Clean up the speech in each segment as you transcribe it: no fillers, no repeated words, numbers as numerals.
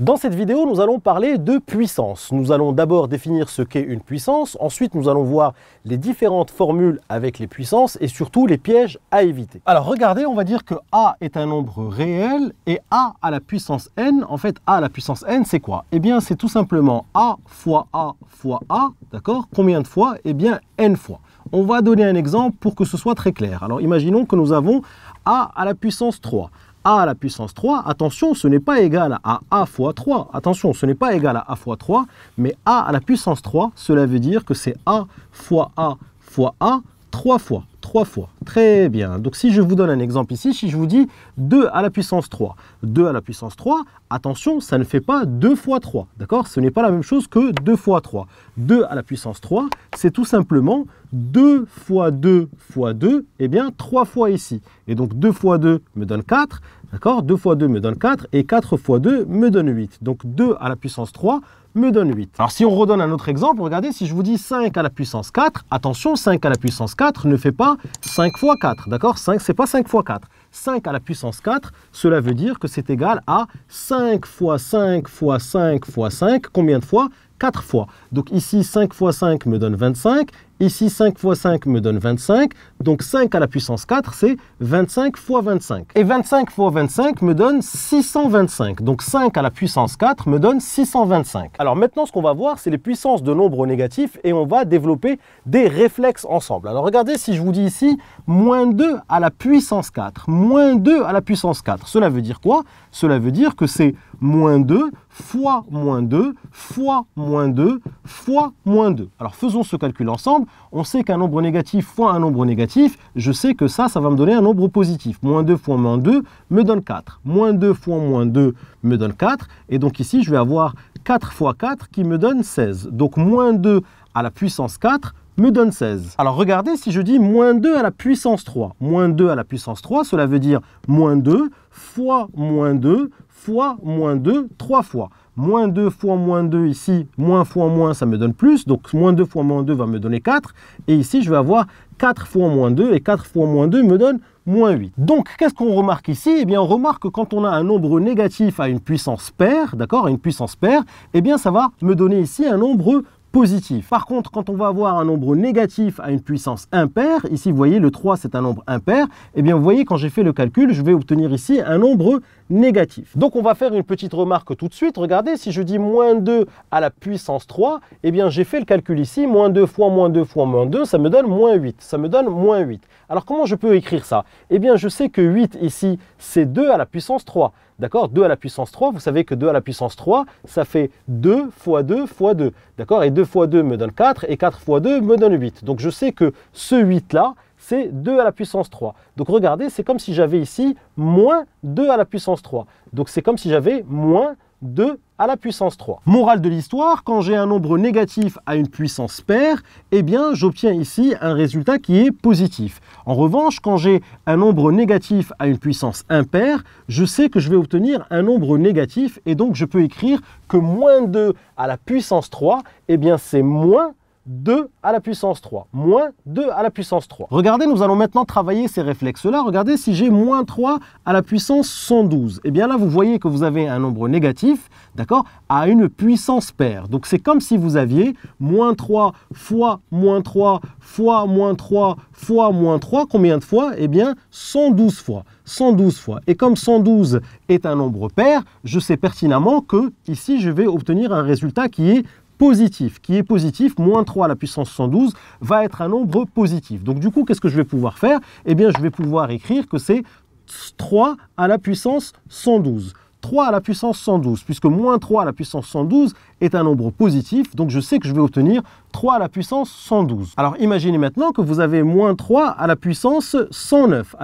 Dans cette vidéo, nous allons parler de puissance. Nous allons d'abord définir ce qu'est une puissance, ensuite nous allons voir les différentes formules avec les puissances et surtout les pièges à éviter. Alors regardez, on va dire que A est un nombre réel et A à la puissance n, en fait A à la puissance n c'est quoi? Eh bien c'est tout simplement A fois A fois A, d'accord? Combien de fois? Eh bien n fois. On va donner un exemple pour que ce soit très clair. Alors imaginons que nous avons A à la puissance 3. A à la puissance 3, attention, ce n'est pas égal à A fois 3. Attention, ce n'est pas égal à A fois 3, mais A à la puissance 3, cela veut dire que c'est A fois A fois A 3 fois. 3 fois. Très bien. Donc si je vous donne un exemple ici, si je vous dis 2 à la puissance 3. 2 à la puissance 3, attention, ça ne fait pas 2 fois 3. D'accord? Ce n'est pas la même chose que 2 fois 3. 2 à la puissance 3, c'est tout simplement 2 fois 2 fois 2, eh bien 3 fois ici. Et donc 2 fois 2 me donne 4. D'accord? 2 fois 2 me donne 4 et 4 fois 2 me donne 8. Donc 2 à la puissance 3 me donne 8. Alors si on redonne un autre exemple, regardez, si je vous dis 5 à la puissance 4, attention, 5 à la puissance 4 ne fait pas 5 fois 4, d'accord? 5, c'est pas 5 fois 4. 5 à la puissance 4, cela veut dire que c'est égal à 5 fois 5 fois 5 fois 5, combien de fois? 4 fois. Donc ici, 5 fois 5 me donne 25. Ici, 5 fois 5 me donne 25. Donc 5 à la puissance 4, c'est 25 fois 25. Et 25 fois 25 me donne 625. Donc 5 à la puissance 4 me donne 625. Alors maintenant, ce qu'on va voir, c'est les puissances de nombres négatifs et on va développer des réflexes ensemble. Alors regardez, si je vous dis ici, moins 2 à la puissance 4. Moins 2 à la puissance 4. Cela veut dire quoi? Cela veut dire que c'est moins 2 fois moins 2 fois moins 2 fois moins 2. Alors faisons ce calcul ensemble. On sait qu'un nombre négatif fois un nombre négatif, je sais que ça va me donner un nombre positif. Moins 2 fois moins 2 me donne 4. Moins 2 fois moins 2 me donne 4. Et donc ici, je vais avoir 4 fois 4 qui me donne 16. Donc moins 2 à la puissance 4 me donne 16. Alors regardez, si je dis moins 2 à la puissance 3. Moins 2 à la puissance 3, cela veut dire moins 2 fois moins 2 fois moins 2, 3 fois. Moins 2 fois moins 2 ici, moins fois moins, ça me donne plus. Donc moins 2 fois moins 2 va me donner 4. Et ici, je vais avoir 4 fois moins 2. Et 4 fois moins 2 me donne moins 8. Donc, qu'est-ce qu'on remarque ici? Eh bien, on remarque que quand on a un nombre négatif à une puissance paire, d'accord, à une puissance paire, eh bien, ça va me donner ici un nombre positif. Par contre, quand on va avoir un nombre négatif à une puissance impaire, ici, vous voyez, le 3, c'est un nombre impair, eh bien, vous voyez, quand j'ai fait le calcul, je vais obtenir ici un nombre négatif. Donc, on va faire une petite remarque tout de suite. Regardez, si je dis moins 2 à la puissance 3, eh bien, j'ai fait le calcul ici, moins 2 fois moins 2 fois moins 2, ça me donne moins 8. Ça me donne moins 8. Alors, comment je peux écrire ça? Eh bien, je sais que 8 ici, c'est 2 à la puissance 3. D'accord? 2 à la puissance 3, vous savez que 2 à la puissance 3, ça fait 2 fois 2 fois 2. D'accord? Et 2 fois 2 me donne 4 et 4 fois 2 me donne 8. Donc je sais que ce 8-là, c'est 2 à la puissance 3. Donc regardez, c'est comme si j'avais ici moins 2 à la puissance 3. Donc c'est comme si j'avais moins 2 à la puissance 3. Morale de l'histoire, quand j'ai un nombre négatif à une puissance paire, eh bien j'obtiens ici un résultat qui est positif. En revanche, quand j'ai un nombre négatif à une puissance impaire, je sais que je vais obtenir un nombre négatif et donc je peux écrire que moins 2 à la puissance 3, eh bien c'est moins 2 à la puissance 3. Moins 2 à la puissance 3. Regardez, nous allons maintenant travailler ces réflexes-là. Regardez, si j'ai moins 3 à la puissance 112, eh bien là, vous voyez que vous avez un nombre négatif, d'accord, à une puissance paire. Donc, c'est comme si vous aviez moins 3 fois moins 3 fois moins 3 fois moins 3. Combien de fois? Eh bien, 112 fois. 112 fois. Et comme 112 est un nombre pair, je sais pertinemment que ici, je vais obtenir un résultat qui est positif, moins 3 à la puissance 112 va être un nombre positif. Donc du coup, qu'est-ce que je vais pouvoir faire? Eh bien, je vais pouvoir écrire que c'est 3 à la puissance 112. 3 à la puissance 112, puisque moins 3 à la puissance 112 est un nombre positif, donc je sais que je vais obtenir 3 à la puissance 112. Alors imaginez maintenant que vous avez moins 3 à la puissance 109,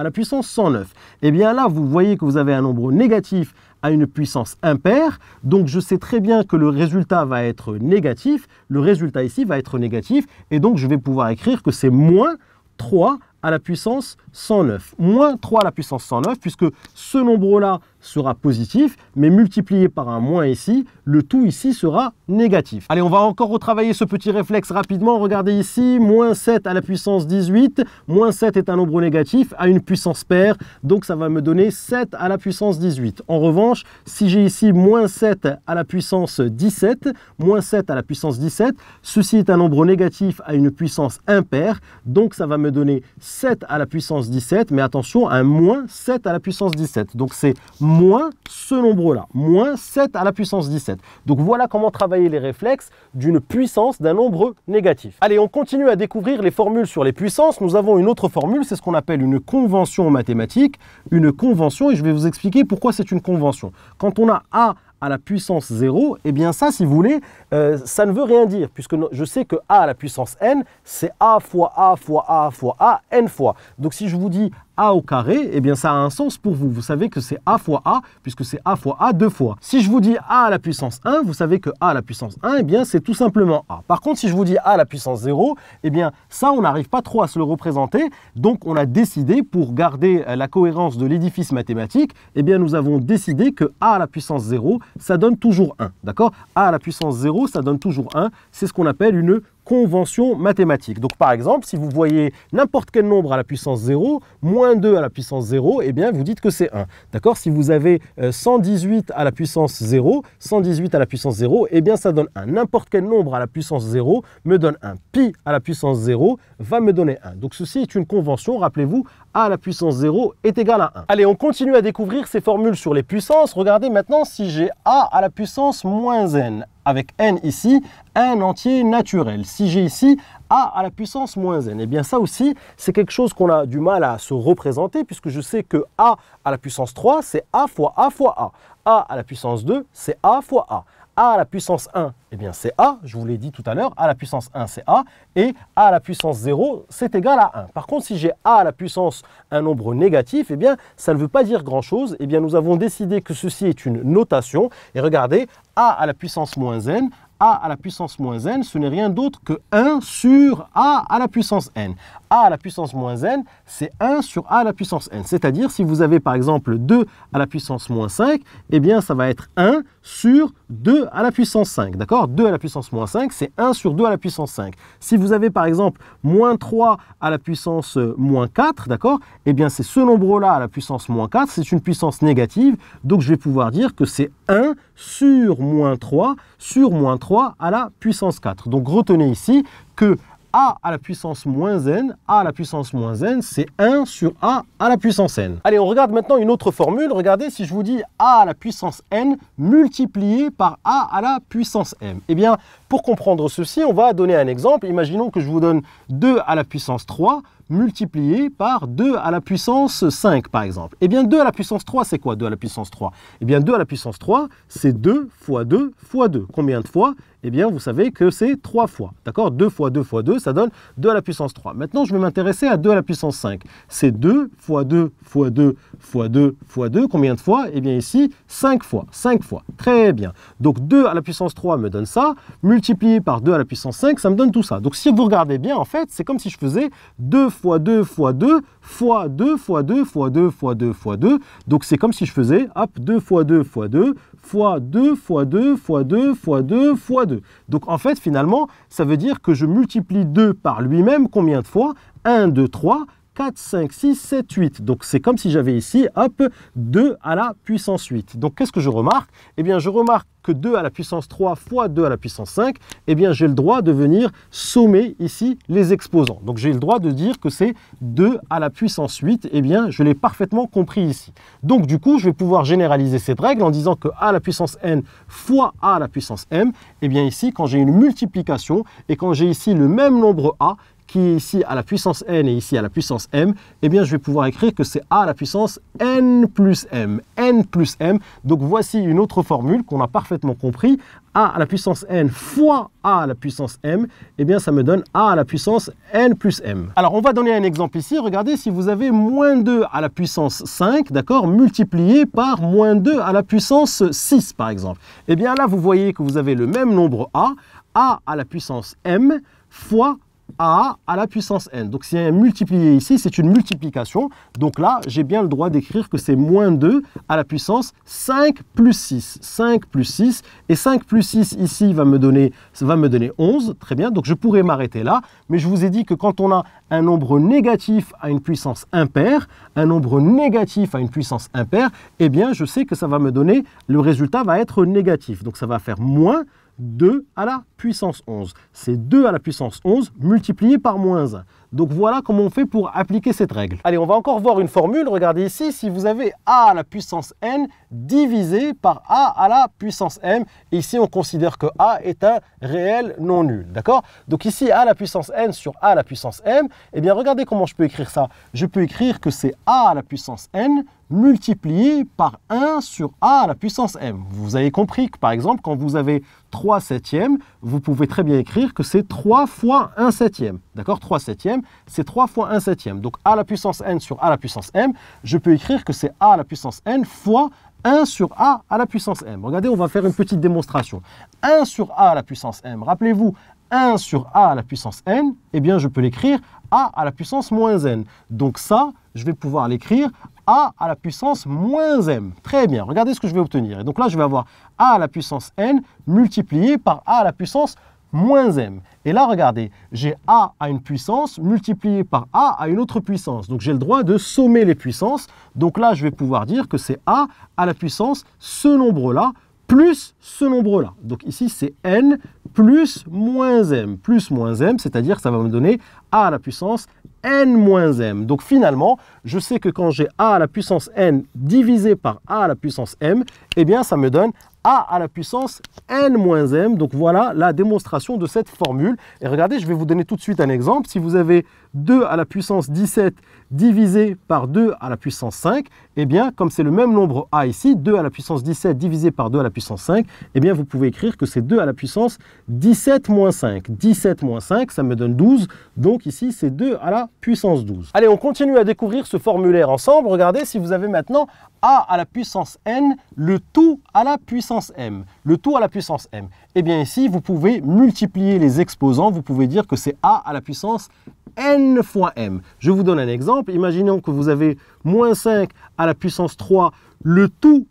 Eh bien là, vous voyez que vous avez un nombre négatif à une puissance impaire, donc je sais très bien que le résultat va être négatif, le résultat ici va être négatif, et donc je vais pouvoir écrire que c'est moins 3 à la puissance 109. Moins 3 à la puissance 109, puisque ce nombre-là, sera positif, mais multiplié par un moins ici, le tout ici sera négatif. Allez, on va encore retravailler ce petit réflexe rapidement. Regardez ici, moins 7 à la puissance 18. Moins 7 est un nombre négatif à une puissance paire, donc ça va me donner 7 à la puissance 18. En revanche, si j'ai ici moins 7 à la puissance 17, moins 7 à la puissance 17, ceci est un nombre négatif à une puissance impaire, donc ça va me donner 7 à la puissance 17, mais attention, un moins 7 à la puissance 17. Donc c'est moins ce nombre-là, moins 7 à la puissance 17. Donc voilà comment travailler les réflexes d'une puissance d'un nombre négatif. Allez, on continue à découvrir les formules sur les puissances. Nous avons une autre formule, c'est ce qu'on appelle une convention mathématique. Une convention, et je vais vous expliquer pourquoi c'est une convention. Quand on a A à la puissance 0, eh bien ça, si vous voulez, ça ne veut rien dire, puisque je sais que A à la puissance n, c'est A fois A fois A fois A, n fois. Donc si je vous dis A au carré, eh bien ça a un sens pour vous. Vous savez que c'est A fois A, puisque c'est A fois A deux fois. Si je vous dis A à la puissance 1, vous savez que A à la puissance 1, eh bien c'est tout simplement A. Par contre, si je vous dis A à la puissance 0, eh bien ça, on n'arrive pas trop à se le représenter. Donc on a décidé, pour garder la cohérence de l'édifice mathématique, eh bien nous avons décidé que A à la puissance 0, ça donne toujours 1. D'accord? A à la puissance 0, ça donne toujours 1. C'est ce qu'on appelle une convention mathématique. Donc par exemple, si vous voyez n'importe quel nombre à la puissance 0, moins 2 à la puissance 0, eh bien vous dites que c'est 1. D'accord? Si vous avez 118 à la puissance 0, 118 à la puissance 0, eh bien ça donne 1. N'importe quel nombre à la puissance 0 me donne 1. Pi à la puissance 0 va me donner 1. Donc ceci est une convention, rappelez-vous, A à la puissance 0 est égal à 1. Allez, on continue à découvrir ces formules sur les puissances. Regardez maintenant si j'ai A à la puissance moins n, avec n ici, un entier naturel. Si j'ai ici A à la puissance moins n, eh bien ça aussi, c'est quelque chose qu'on a du mal à se représenter, puisque je sais que A à la puissance 3, c'est A fois A fois A. A à la puissance 2, c'est A fois A. A à la puissance 1, eh bien c'est A, je vous l'ai dit tout à l'heure, A à la puissance 1 c'est A, et A à la puissance 0 c'est égal à 1. Par contre, si j'ai A à la puissance un nombre négatif, eh bien ça ne veut pas dire grand chose. Eh bien nous avons décidé que ceci est une notation, et regardez, A à la puissance moins n, A à la puissance moins n, ce n'est rien d'autre que 1 sur A à la puissance n. A à la puissance moins n, c'est 1 sur A à la puissance n. C'est-à-dire, si vous avez par exemple 2 à la puissance moins 5, eh bien ça va être 1 sur 2 à la puissance 5. D'accord? 2 à la puissance moins 5, c'est 1 sur 2 à la puissance 5. Si vous avez par exemple moins 3 à la puissance moins 4, d'accord? Eh bien c'est ce nombre-là à la puissance moins 4, c'est une puissance négative. Donc je vais pouvoir dire que c'est 1 sur moins 3 à la puissance 4. Donc retenez ici que A à la puissance moins n, A à la puissance moins n, c'est 1 sur A à la puissance n. Allez, on regarde maintenant une autre formule. Regardez, si je vous dis A à la puissance n multiplié par A à la puissance m. Eh bien, pour comprendre ceci, on va donner un exemple. Imaginons que je vous donne 2 à la puissance 3 multiplié par 2 à la puissance 5, par exemple. Eh bien, 2 à la puissance 3, c'est quoi 2 à la puissance 3? Eh bien, 2 à la puissance 3, c'est 2 fois 2 fois 2. Combien de fois? Eh bien, vous savez que c'est 3 fois. D'accord? 2 fois 2 fois 2, ça donne 2 à la puissance 3. Maintenant, je vais m'intéresser à 2 à la puissance 5. C'est 2 fois 2 fois 2 fois 2 fois 2. Combien de fois? Eh bien, ici, 5 fois. 5 fois. Très bien. Donc, 2 à la puissance 3 me donne ça. Multiplié par 2 à la puissance 5, ça me donne tout ça. Donc, si vous regardez bien, en fait, c'est comme si je faisais 2 fois 2 fois 2 fois 2 fois 2 fois 2 fois 2 fois 2. Donc, c'est comme si je faisais, hop, 2 fois 2 fois 2 fois 2 fois 2 fois 2 fois 2 fois 2. Donc, en fait, finalement, ça veut dire que je multiplie 2 par lui-même combien de fois? 1, 2, 3, 4, 5, 6, 7, 8. Donc, c'est comme si j'avais ici, hop, 2 à la puissance 8. Donc, qu'est-ce que je remarque? Eh bien, je remarque que 2 à la puissance 3 fois 2 à la puissance 5, eh bien, j'ai le droit de venir sommer ici les exposants. Donc, j'ai le droit de dire que c'est 2 à la puissance 8. Eh bien, je l'ai parfaitement compris ici. Donc, du coup, je vais pouvoir généraliser cette règle en disant que A à la puissance n fois A à la puissance m, eh bien, ici, quand j'ai une multiplication et quand j'ai ici le même nombre A, qui est ici à la puissance n et ici à la puissance m, eh bien, je vais pouvoir écrire que c'est A à la puissance n plus m. N plus m. Donc, voici une autre formule qu'on a parfaitement compris. A à la puissance n fois A à la puissance m, eh bien, ça me donne A à la puissance n plus m. Alors, on va donner un exemple ici. Regardez, si vous avez moins 2 à la puissance 5, d'accord, multiplié par moins 2 à la puissance 6, par exemple. Eh bien, là, vous voyez que vous avez le même nombre A à la puissance m, fois a à la puissance n. Donc si un multiplié ici, c'est une multiplication. Donc là, j'ai bien le droit d'écrire que c'est moins 2 à la puissance 5 plus 6. 5 plus 6. Et 5 plus 6 ici ça va me donner 11. Très bien, donc je pourrais m'arrêter là. Mais je vous ai dit que quand on a un nombre négatif à une puissance impaire, un nombre négatif à une puissance impaire, eh bien je sais que ça va me donner, le résultat va être négatif. Donc ça va faire moins 2 à la puissance 11. C'est 2 à la puissance 11 multiplié par moins 1. Donc voilà comment on fait pour appliquer cette règle. Allez, on va encore voir une formule. Regardez ici, si vous avez a à la puissance n divisé par a à la puissance m, et ici on considère que a est un réel non nul, d'accord? Donc ici, a à la puissance n sur a à la puissance m, eh bien regardez comment je peux écrire ça. Je peux écrire que c'est a à la puissance n multiplié par 1 sur a à la puissance m. Vous avez compris que par exemple, quand vous avez 3 septièmes, vous pouvez très bien écrire que c'est 3 fois 1 septième. D'accord? 3 septièmes, c'est 3 fois 1 septième. Donc a à la puissance n sur a à la puissance m, je peux écrire que c'est a à la puissance n fois 1 sur a à la puissance m. Regardez, on va faire une petite démonstration. 1 sur a à la puissance m, rappelez-vous, 1 sur a à la puissance n, eh bien je peux l'écrire a à la puissance moins n. Donc ça, je vais pouvoir l'écrire a à la puissance moins m. Très bien, regardez ce que je vais obtenir. Et donc là, je vais avoir a à la puissance n multiplié par a à la puissance moins m. Et là, regardez, j'ai a à une puissance multiplié par a à une autre puissance. Donc j'ai le droit de sommer les puissances. Donc là, je vais pouvoir dire que c'est a à la puissance ce nombre-là plus ce nombre-là. Donc ici, c'est n plus moins m, c'est-à-dire que ça va me donner a à la puissance n moins m. Donc finalement, je sais que quand j'ai a à la puissance n divisé par a à la puissance m, eh bien ça me donne a à la puissance n moins m. Donc voilà la démonstration de cette formule. Et regardez, je vais vous donner tout de suite un exemple. Si vous avez 2 à la puissance 17 divisé par 2 à la puissance 5, eh bien, comme c'est le même nombre a ici, 2 à la puissance 17 divisé par 2 à la puissance 5, eh bien, vous pouvez écrire que c'est 2 à la puissance 17 moins 5. 17 moins 5, ça me donne 12. Donc ici, c'est 2 à la puissance 12. Allez, on continue à découvrir ce formulaire ensemble. Regardez, si vous avez maintenant a à la puissance n, le tout à la puissance m. Le tout à la puissance m. Eh bien ici, vous pouvez multiplier les exposants. Vous pouvez dire que c'est a à la puissance n fois m. Je vous donne un exemple. Imaginons que vous avez moins 5 à la puissance 3, le tout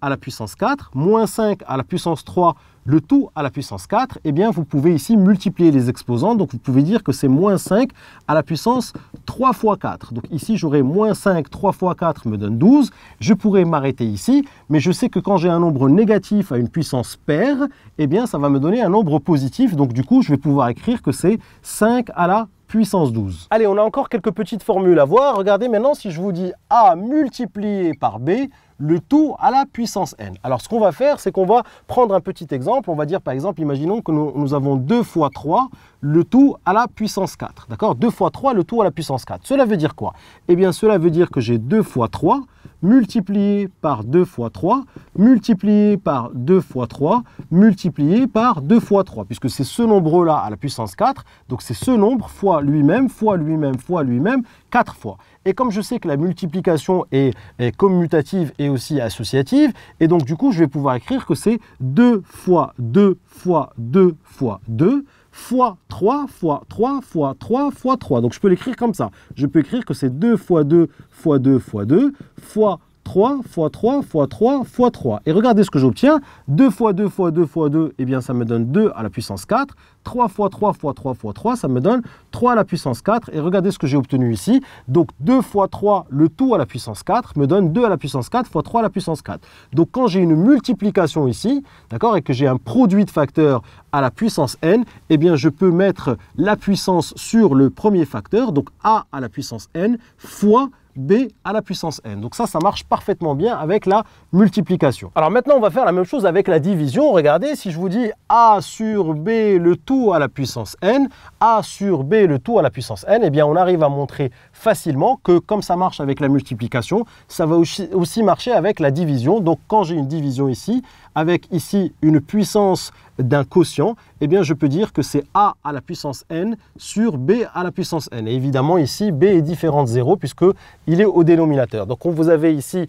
à la puissance 4, moins 5 à la puissance 3, le tout à la puissance 4, eh bien vous pouvez ici multiplier les exposants. Donc vous pouvez dire que c'est moins 5 à la puissance 3 fois 4. Donc ici j'aurai moins 5, 3 fois 4 me donne 12. Je pourrais m'arrêter ici, mais je sais que quand j'ai un nombre négatif à une puissance paire, eh bien ça va me donner un nombre positif. Donc du coup je vais pouvoir écrire que c'est 5 à la puissance 12. Allez, on a encore quelques petites formules à voir. Regardez maintenant si je vous dis a multiplié par b, le tout à la puissance n. Alors ce qu'on va faire, c'est qu'on va prendre un petit exemple. On va dire par exemple, imaginons que nous avons 2 fois 3, le tout à la puissance 4. D'accord? 2 fois 3, le tout à la puissance 4. Cela veut dire quoi? Eh bien cela veut dire que j'ai 2 fois 3 multiplié par 2 fois 3, multiplié par 2 fois 3, multiplié par 2 fois 3, puisque c'est ce nombre-là à la puissance 4, donc c'est ce nombre fois lui-même, fois lui-même, fois lui-même, 4 fois. Et comme je sais que la multiplication est commutative et aussi associative, et donc du coup je vais pouvoir écrire que c'est 2 fois 2 fois 2 fois 2, fois 3 fois 3 fois 3 fois 3. Donc je peux l'écrire comme ça. Je peux écrire que c'est 2 fois 2 fois 2 fois 2 fois 3 fois 3 fois 3 fois 3. Et regardez ce que j'obtiens. 2 fois 2 fois 2 fois 2, eh bien ça me donne 2 à la puissance 4. 3 fois 3 fois 3 fois 3, ça me donne 3 à la puissance 4. Et regardez ce que j'ai obtenu ici. Donc 2 fois 3, le tout à la puissance 4, me donne 2 à la puissance 4 fois 3 à la puissance 4. Donc quand j'ai une multiplication ici, d'accord, et que j'ai un produit de facteurs à la puissance n, eh bien je peux mettre la puissance sur le premier facteur, donc a à la puissance n, fois b à la puissance n. Donc ça marche parfaitement bien avec la multiplication. Alors maintenant, on va faire la même chose avec la division. Regardez, si je vous dis a sur b le tout à la puissance n, a sur b le tout à la puissance n, eh bien on arrive à montrer facilement que comme ça marche avec la multiplication, ça va aussi marcher avec la division. Donc quand j'ai une division ici, avec ici une puissance d'un quotient, eh bien je peux dire que c'est a à la puissance n sur b à la puissance n. Et évidemment ici, b est différent de 0 puisqu'il est au dénominateur. Donc quand vous avez ici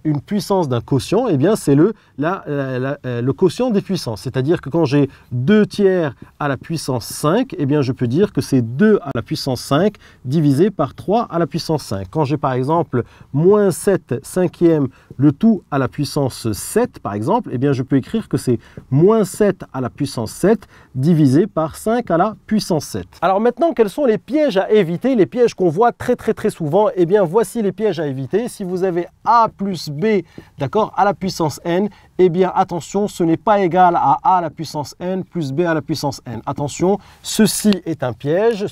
une puissance d'un quotient, eh bien c'est le quotient des puissances. C'est-à-dire que quand j'ai 2 tiers à la puissance 5, eh bien je peux dire que c'est 2 à la puissance 5 divisé par 3 à la puissance 5. Quand j'ai par exemple moins 7 cinquièmes, le tout à la puissance 7 par exemple, eh bien je peux écrire que c'est moins 7 à la puissance 7 divisé par 5 à la puissance 7. Alors maintenant, quels sont les pièges à éviter, les pièges qu'on voit très souvent? Eh bien voici les pièges à éviter. Si vous avez a plus b, d'accord, à la puissance n, eh bien attention, ce n'est pas égal à a à la puissance n plus b à la puissance n. Attention, ceci est un piège,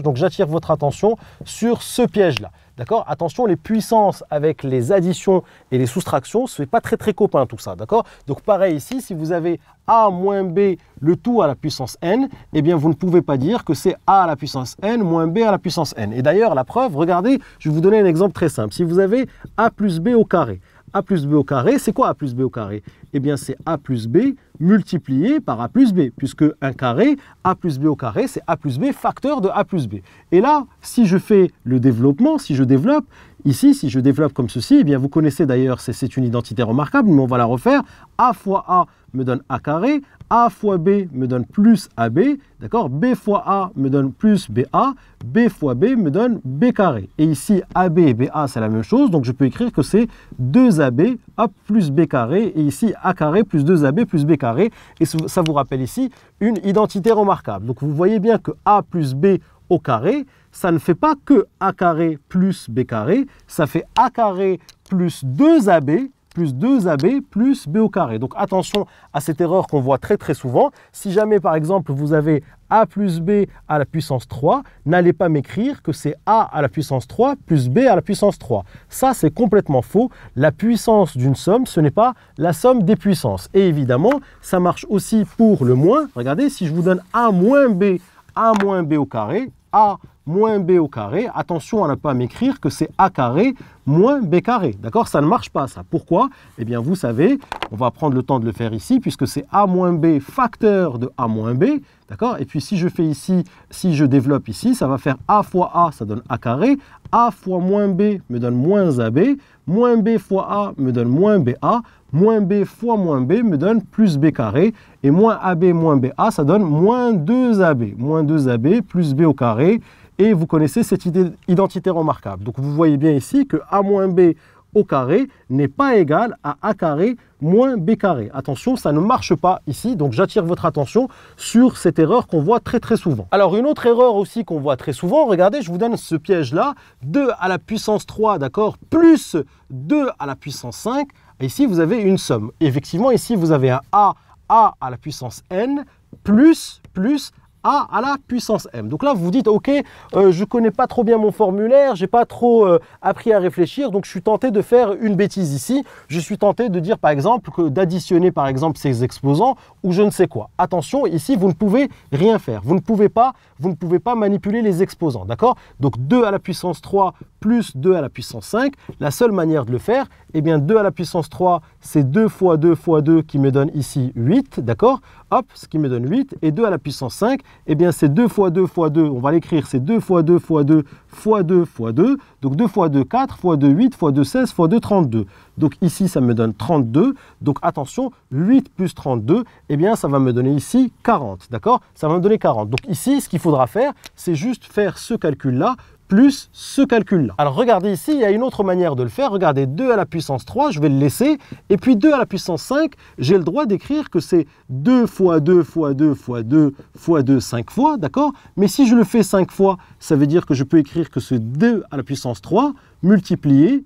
donc j'attire votre attention sur ce piège-là. D'accord? Attention, les puissances avec les additions et les soustractions, ce n'est pas très copain tout ça. D'accord? Donc pareil ici, si vous avez a moins b le tout à la puissance n, eh bien vous ne pouvez pas dire que c'est a à la puissance n moins b à la puissance n. Et d'ailleurs, la preuve, regardez, je vais vous donner un exemple très simple. Si vous avez a plus b au carré, a plus b au carré, c'est quoi a plus b au carré? Eh bien c'est a plus b multiplié par a plus b, puisque un carré, a plus b au carré, c'est a plus b facteur de a plus b. Et là, si je fais le développement, si je développe, ici, si je développe comme ceci, eh bien vous connaissez d'ailleurs, c'est une identité remarquable, mais on va la refaire. A fois a me donne a carré, a fois b me donne plus ab, d'accord? B fois a me donne plus ba, b fois b me donne b carré. Et ici, ab et ba, c'est la même chose, donc je peux écrire que c'est 2ab plus b carré, et ici a carré plus 2ab plus b carré, et ça vous rappelle ici une identité remarquable. Donc vous voyez bien que a plus b au carré, ça ne fait pas que a carré plus b carré, ça fait a carré plus 2ab plus 2ab plus b au carré. Donc attention à cette erreur qu'on voit très souvent. Si jamais par exemple vous avez a plus b à la puissance 3, n'allez pas m'écrire que c'est a à la puissance 3 plus b à la puissance 3. Ça c'est complètement faux. La puissance d'une somme, ce n'est pas la somme des puissances. Et évidemment, ça marche aussi pour le moins. Regardez, si je vous donne a moins b au carré, a moins b au carré, attention à ne pas m'écrire que c'est a carré moins b carré. D'accord? Ça ne marche pas ça. Pourquoi? Eh bien vous savez, on va prendre le temps de le faire ici, puisque c'est a moins b facteur de a moins b. D'accord? Et puis si je fais ici, si je développe ici, ça va faire a fois a, ça donne a carré. A fois moins b me donne moins ab. Moins b fois a me donne moins ba. Moins b fois moins b me donne plus b carré. Et moins ab moins ba, ça donne moins 2ab. Moins 2ab plus b au carré. Et vous connaissez cette identité remarquable. Donc vous voyez bien ici que a moins b au carré n'est pas égal à a carré moins b carré. Attention, ça ne marche pas ici, donc j'attire votre attention sur cette erreur qu'on voit très souvent. Alors une autre erreur aussi qu'on voit très souvent, regardez, je vous donne ce piège-là, 2 à la puissance 3, d'accord, plus 2 à la puissance 5, et ici vous avez une somme. Et effectivement, ici vous avez un a à la puissance n, plus a à la puissance m. Donc là, vous vous dites, ok, je ne connais pas trop bien mon formulaire, j'ai pas trop appris à réfléchir, donc je suis tenté de faire une bêtise ici. Je suis tenté de dire, par exemple, que d'additionner, par exemple, ces exposants ou je ne sais quoi. Attention, ici, vous ne pouvez rien faire. Vous ne pouvez pas manipuler les exposants, d'accord? Donc 2 à la puissance 3 plus 2 à la puissance 5, la seule manière de le faire, eh bien 2 à la puissance 3, c'est 2 fois 2 fois 2 qui me donne ici 8, d'accord? Hop, ce qui me donne 8, et 2 à la puissance 5, eh bien c'est 2 fois 2 fois 2, on va l'écrire, c'est 2 fois 2 fois 2 fois 2 fois 2, donc 2 fois 2, 4, fois 2, 8, fois 2, 16, fois 2, 32. Donc ici, ça me donne 32, donc attention, 8 plus 32, eh bien ça va me donner ici 40, d'accord? Ça va me donner 40. Donc ici, ce qu'il faudra faire, c'est juste faire ce calcul-là, plus ce calcul-là. Alors regardez ici, il y a une autre manière de le faire. Regardez, 2 à la puissance 3, je vais le laisser. Et puis 2 à la puissance 5, j'ai le droit d'écrire que c'est 2 fois 2 fois 2 fois 2 fois 2, 5 fois, d'accord? Mais si je le fais 5 fois, ça veut dire que je peux écrire que c'est 2 à la puissance 3 multiplié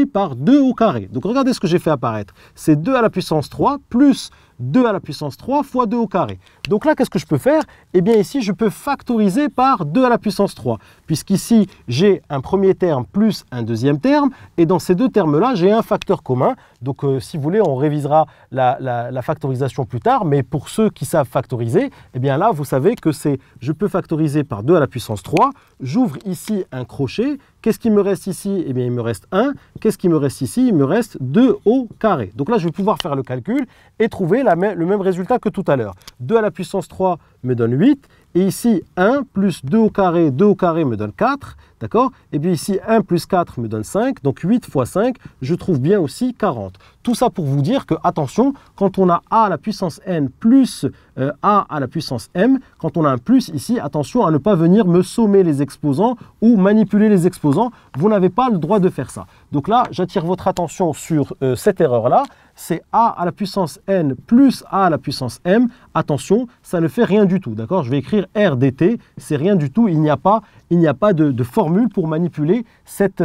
par 2 au carré. Donc regardez ce que j'ai fait apparaître. C'est 2 à la puissance 3 plus 2 à la puissance 3 fois 2 au carré. Donc là, qu'est-ce que je peux faire? Eh bien ici, je peux factoriser par 2 à la puissance 3, puisqu'ici, j'ai un premier terme plus un deuxième terme, et dans ces deux termes-là, j'ai un facteur commun. Donc si vous voulez, on révisera la factorisation plus tard, mais pour ceux qui savent factoriser, eh bien là, vous savez que je peux factoriser par 2 à la puissance 3, j'ouvre ici un crochet, qu'est-ce qui me reste ici? ici, eh bien, il me reste 1. Qu'est-ce qui me reste ici? Il me reste 2 au carré. Donc là, je vais pouvoir faire le calcul et trouver le même résultat que tout à l'heure. 2 à la puissance 3 me donne 8. Et ici, 1 plus 2 au carré me donne 4. D'accord? Et puis ici, 1 plus 4 me donne 5. Donc 8 fois 5, je trouve bien aussi 40. Tout ça pour vous dire que, attention, quand on a a à la puissance n plus a à la puissance m, quand on a un plus ici, attention à ne pas venir me sommer les exposants ou manipuler les exposants. Vous n'avez pas le droit de faire ça. Donc là, j'attire votre attention sur cette erreur-là. C'est a à la puissance n plus a à la puissance m. Attention, ça ne fait rien du tout. D'accord? Je vais écrire r dt, c'est rien du tout. Il n'y a pas de formule pour manipuler cette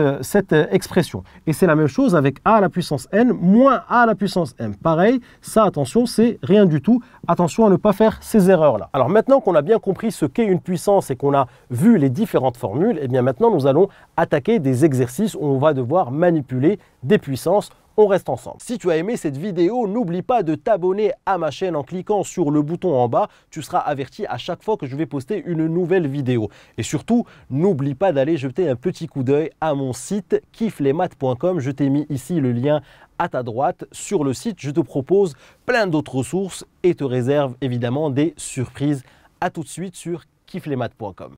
expression. Et c'est la même chose avec a à la puissance n moins a à la puissance m. Pareil, ça, attention, c'est rien du tout. Attention à ne pas faire ces erreurs-là. Alors maintenant qu'on a bien compris ce qu'est une puissance et qu'on a vu les différentes formules, eh bien maintenant nous allons attaquer des exercices où on va devoir manipuler des puissances. On reste ensemble. Si tu as aimé cette vidéo, n'oublie pas de t'abonner à ma chaîne en cliquant sur le bouton en bas. Tu seras averti à chaque fois que je vais poster une nouvelle vidéo. Et surtout, n'oublie pas d'aller jeter un petit coup d'œil à mon site kifflesmaths.com. Je t'ai mis ici le lien à ta droite. Sur le site, je te propose plein d'autres ressources et te réserve évidemment des surprises. À tout de suite sur kifflesmaths.com.